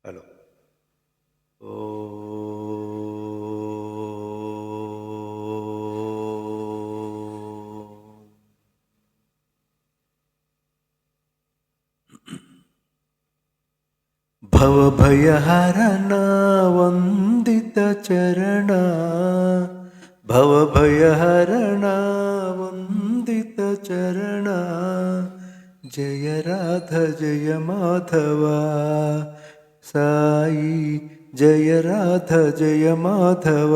Hello. ఓ భవభయహరణ వందిత చరణ, భవభయహరణ వందిత చరణ, జయ రాధ జయ మాధవ సాయి, జయ రాధ జయ మాధవ.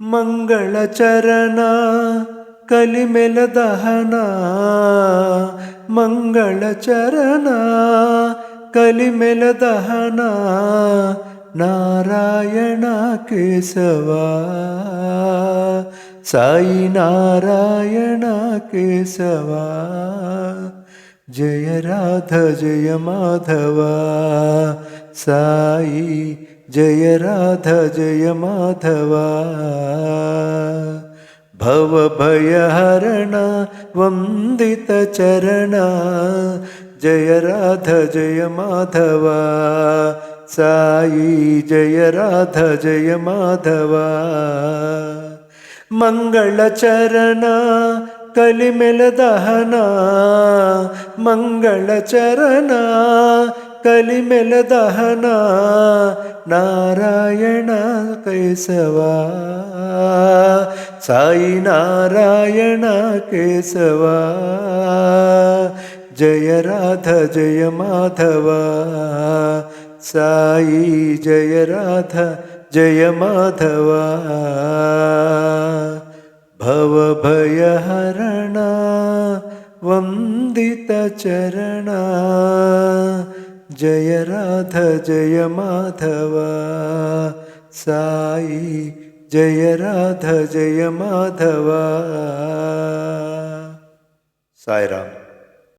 మంగళ చరణ కలిమెల దహన, మంగళ చరణ కలిమెల దహన, నారాయణ కేశవ సాయి నారాయణ కేశవ. జయ రాధ జయ మాధవ సాయి, జయ రాధ జయ మాధవ. భవభయహరణ వందిత చరణ, జయ రాధ జయ మాధవ సాయి, జయ రాధ జయ మాధవ. మంగళ చరణ కలిమెల దహన, మంగళ చరణ కలిమెల దహన, నారాయణ కేశవ సాయి నారాయణ కేశవ. జయ రాధ జయ మాధవ సాయి, జయ రాధ జయ మాధవ. భవభయహరణ వందిత చరణ, జయ రాధ జయ మాధవ సాయి, జయ రాధ జయ మాధవ. సాయిరామ్.